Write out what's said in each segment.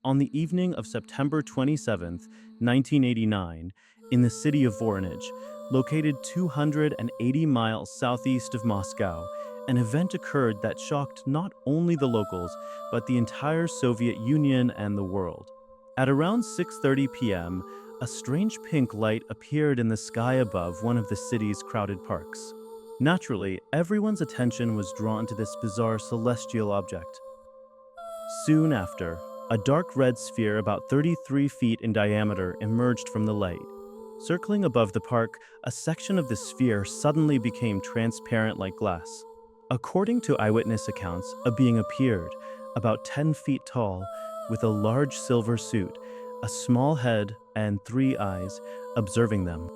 on the evening of September 27th, 1989, in the city of Voronej, located 280 miles southeast of Moscow, an event occurred that shocked not only the locals, but the entire Soviet Union and the world. At around 6:30 p.m., a strange pink light appeared in the sky above one of the city's crowded parks. Naturally, everyone's attention was drawn to this bizarre celestial object. Soon after, a dark red sphere about 33 feet in diameter emerged from the light. Circling above the park, a section of the sphere suddenly became transparent like glass. According to eyewitness accounts, a being appeared, about 10 feet tall, with a large silver suit, a small head, and 3 eyes, observing them.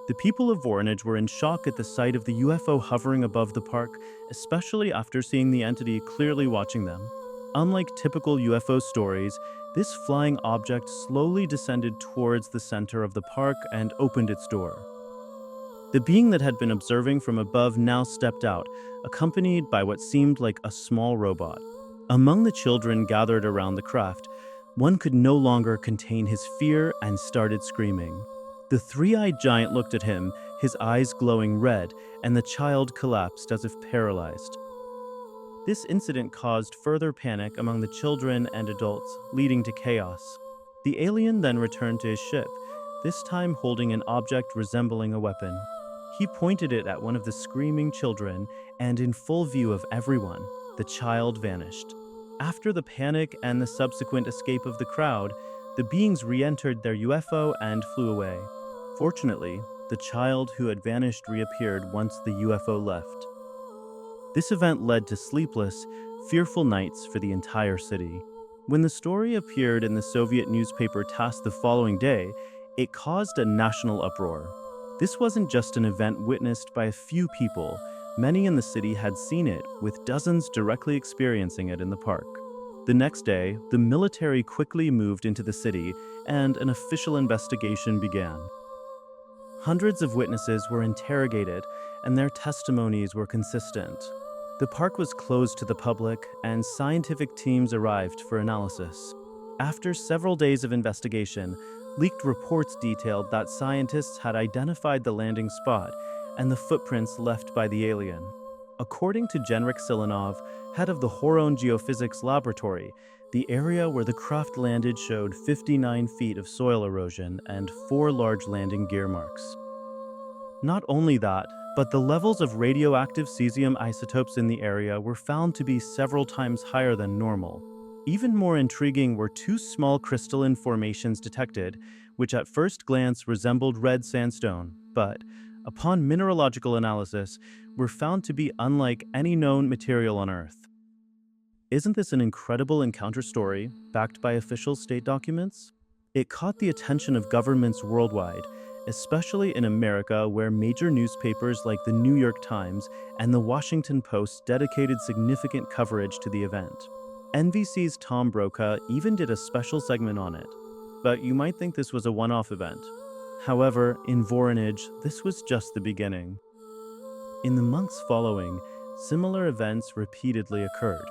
The people of Voronej were in shock at the sight of the UFO hovering above the park, especially after seeing the entity clearly watching them. Unlike typical UFO stories, this flying object slowly descended towards the center of the park and opened its door. The being that had been observing from above now stepped out, accompanied by what seemed like a small robot. Among the children gathered around the craft, one could no longer contain his fear and started screaming. The three-eyed giant looked at him, his eyes glowing red, and the child collapsed as if paralyzed. This incident caused further panic among the children and adults, leading to chaos. The alien then returned to his ship, this time holding an object resembling a weapon. He pointed it at one of the screaming children, and in full view of everyone, the child vanished. After the panic and the subsequent escape of the crowd, the beings re-entered their UFO and flew away. Fortunately, the child who had vanished reappeared once the UFO left. This event led to sleepless, fearful nights for the entire city. When the story appeared in the Soviet newspaper TASS the following day, it caused a national uproar. This wasn't just an event witnessed by a few people. Many in the city had seen it, with dozens directly experiencing it in the park. The next day, the military quickly moved into the city, and an official investigation began. Hundreds of witnesses were interrogated, and their testimonies were consistent. The park was closed to the public, and scientific teams arrived for analysis. After several days of investigation, leaked reports detailed that scientists had identified the landing spot and the footprints left by the alien. According to Genrik Silanov, head of the Voronej Geophysics Laboratory, the area where the craft landed showed 59 feet of soil erosion and 4 large landing gear marks. Not only that, but the levels of radioactive cesium isotopes in the area were found to be several times higher than normal. Even more intriguing were 2 small crystalline formations detected, which at first glance resembled red sandstone, but, upon mineralogical analysis, were found to be unlike any known material on Earth. Isn't this an incredible encounter story, backed by official state documents? It caught the attention of governments worldwide, especially in America, where major newspapers like the New York Times and the Washington Post dedicated significant coverage to the event. NBC's Tom Brokaw even did a special segment on it. But you might think this was a one-off event. However, in Voronej, this was just the beginning. In the months following, similar events repeatedly occurred,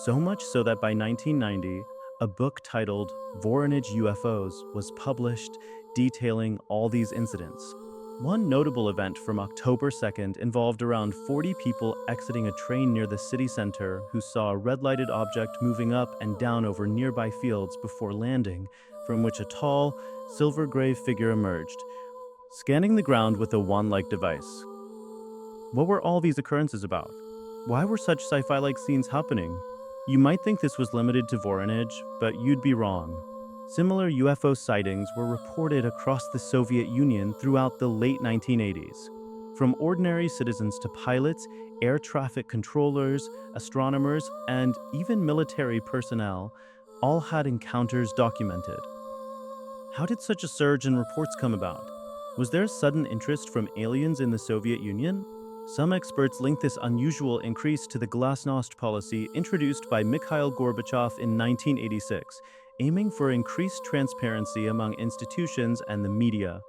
so much so that by 1990, a book titled Voronej UFOs was published detailing all these incidents. One notable event from October 2nd involved around 40 people exiting a train near the city center who saw a red-lighted object moving up and down over nearby fields before landing, from which a tall, silver-gray figure emerged, scanning the ground with a wand-like device. What were all these occurrences about? Why were such sci-fi-like scenes happening? You might think this was limited to Voronej, but you'd be wrong. Similar UFO sightings were reported across the Soviet Union throughout the late 1980s. From ordinary citizens to pilots, air traffic controllers, astronomers, and even military personnel all had encounters documented. How did such a surge in reports come about? Was there sudden interest from aliens in the Soviet Union? Some experts link this unusual increase to the Glasnost policy introduced by Mikhail Gorbachev in 1986, aiming for increased transparency among institutions and the media.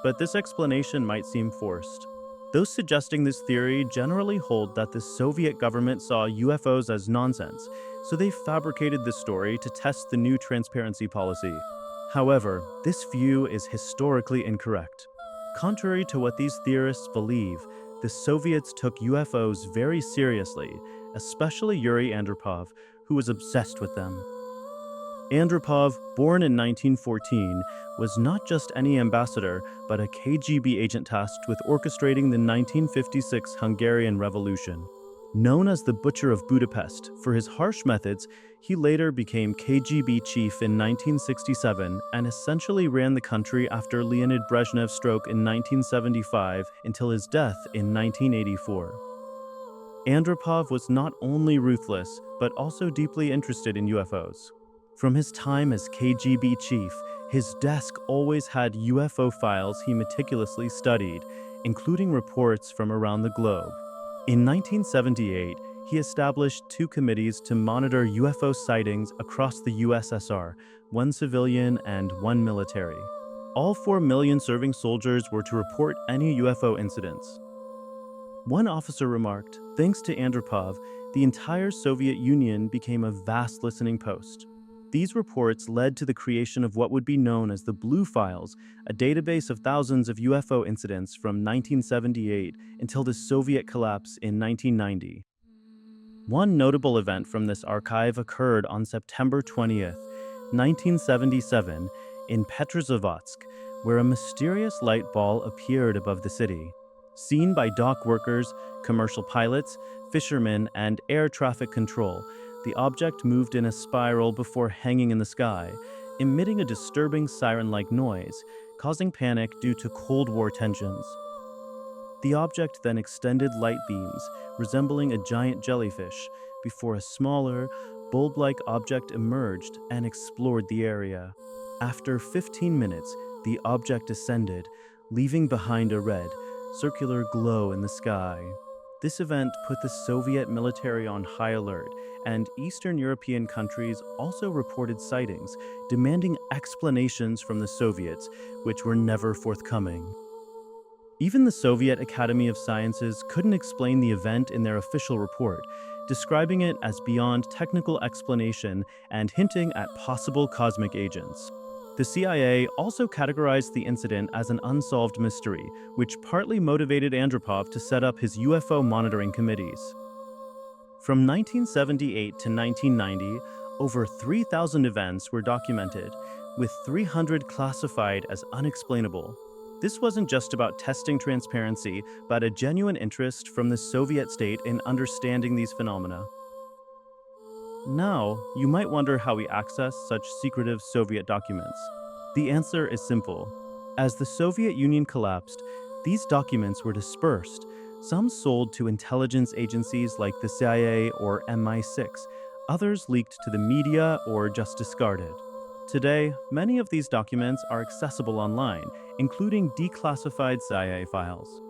But this explanation might seem forced. Those suggesting this theory generally hold that the Soviet government saw UFOs as nonsense, so they fabricated the story to test the new transparency policy. However, this view is historically incorrect. Contrary to what these theorists believe, the Soviets took UFOs very seriously, especially Yuri Andropov, who was obsessed with them. Andropov, born in 1914, was not just any ambassador, but a KGB agent tasked with orchestrating the 1956 Hungarian Revolution. Known as the Butcher of Budapest for his harsh methods, he later became KGB chief in 1967 and essentially ran the country after Leonid Brezhnev's stroke in 1975 until his death in 1984. Andropov was not only ruthless, but also deeply interested in UFOs. From his time as KGB chief, his desk always had UFO files he meticulously studied, including reports from around the globe. In 1978, he established two committees to monitor UFO sightings across the USSR, one civilian and one military. All 4 million serving soldiers were to report any UFO incidents. One officer remarked, thanks to Andropov, the entire Soviet Union became a vast listening post. These reports led to the creation of what would be known as the Blue Files, a database of thousands of UFO incidents from 1978 until the Soviet collapse in 1990. One notable event from this archive occurred on September 20th, 1977, in Petrozavodsk, where a mysterious light ball appeared above the city. Seen by dock workers, commercial pilots, fishermen, and air traffic control, the object moved in a spiral before hanging in the sky, emitting a disturbing siren-like noise, causing panic due to Cold War tensions. The object then extended light beams, resembling a giant jellyfish, before a smaller, bulb-like object emerged and explored the area. After 15 minutes, the object ascended, leaving behind a red, circular glow in the sky. This event put the Soviet military on high alert, and Eastern European countries also reported sightings, demanding explanations from the Soviets, which were never forthcoming. Even the Soviet Academy of Sciences couldn't explain the event in their official report, describing it as beyond technical explanation and hinting at possible cosmic agents. The CIA also categorized the incident as an unsolved mystery, which partly motivated Andropov to set up his UFO monitoring committees. From 1978 to 1990, over 3,000 events were documented, with 300 classified as unexplainable. This wasn't just about testing transparency, but a genuine interest from the Soviet state in understanding these phenomena. Now, you might wonder how we access such secretive Soviet documents. The answer is simple. As the Soviet Union collapsed, these documents were dispersed, some sold to intelligence agencies like the CIA or MI6, others leaked to the media or just discarded. Today, many of these documents are accessible online, including declassified CIA files.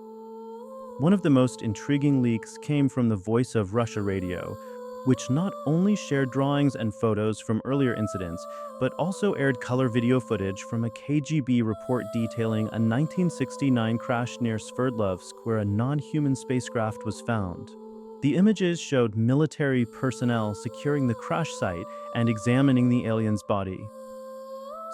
One of the most intriguing leaks came from the Voice of Russia radio, which not only shared drawings and photos from earlier incidents, but also aired color video footage from a KGB report detailing a 1969 crash near Sverdlovsk where a non-human spacecraft was found. The images showed military personnel securing the crash site and examining the alien's body.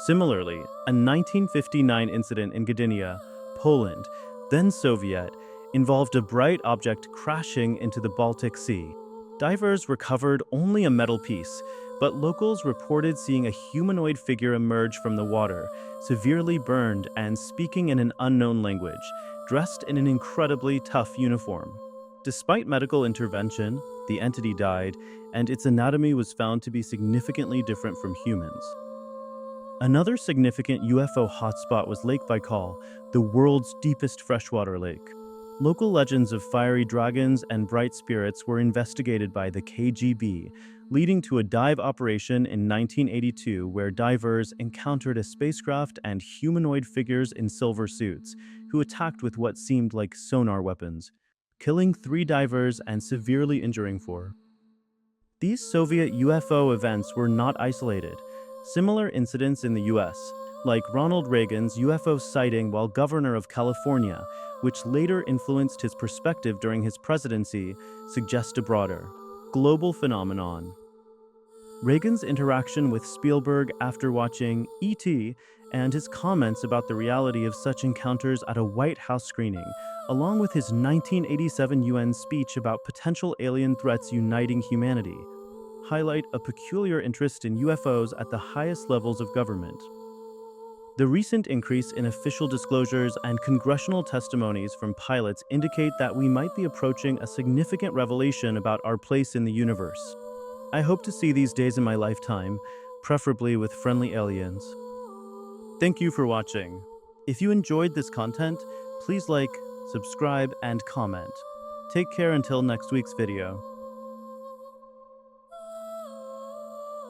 Similarly, a 1959 incident in Gdynia, Poland, then Soviet, involved a bright object crashing into the Baltic Sea. Divers recovered only a metal piece, but locals reported seeing a humanoid figure emerge from the water, severely burned and speaking in an unknown language, dressed in an incredibly tough uniform. Despite medical intervention, the entity died, and its anatomy was found to be significantly different from humans. Another significant UFO hotspot was Lake Baikal, the world's deepest freshwater lake. Local legends of fiery dragons and bright spirits were investigated by the KGB, leading to a dive operation in 1982 where divers encountered a spacecraft and humanoid figures in silver suits, who attacked with what seemed like sonar weapons, killing 3 divers and severely injuring 4. These Soviet UFO events were not isolated. Similar incidents in the US, like Ronald Reagan's UFO sighting while governor of California, which later influenced his perspective during his presidency, suggest a broader, global phenomenon. Reagan's interaction with Spielberg after watching E.T. and his comments about the reality of such encounters at a White House screening, along with his 1987 UN speech about potential alien threats uniting humanity, highlight a peculiar interest in UFOs at the highest levels of government. The recent increase in official disclosures and congressional testimonies from pilots indicate that we might be approaching a significant revelation about our place in the universe. I hope to see these days in my lifetime, preferably with friendly aliens. Thank you for watching. If you enjoyed this content, please like, subscribe, and comment. Take care until next week's video.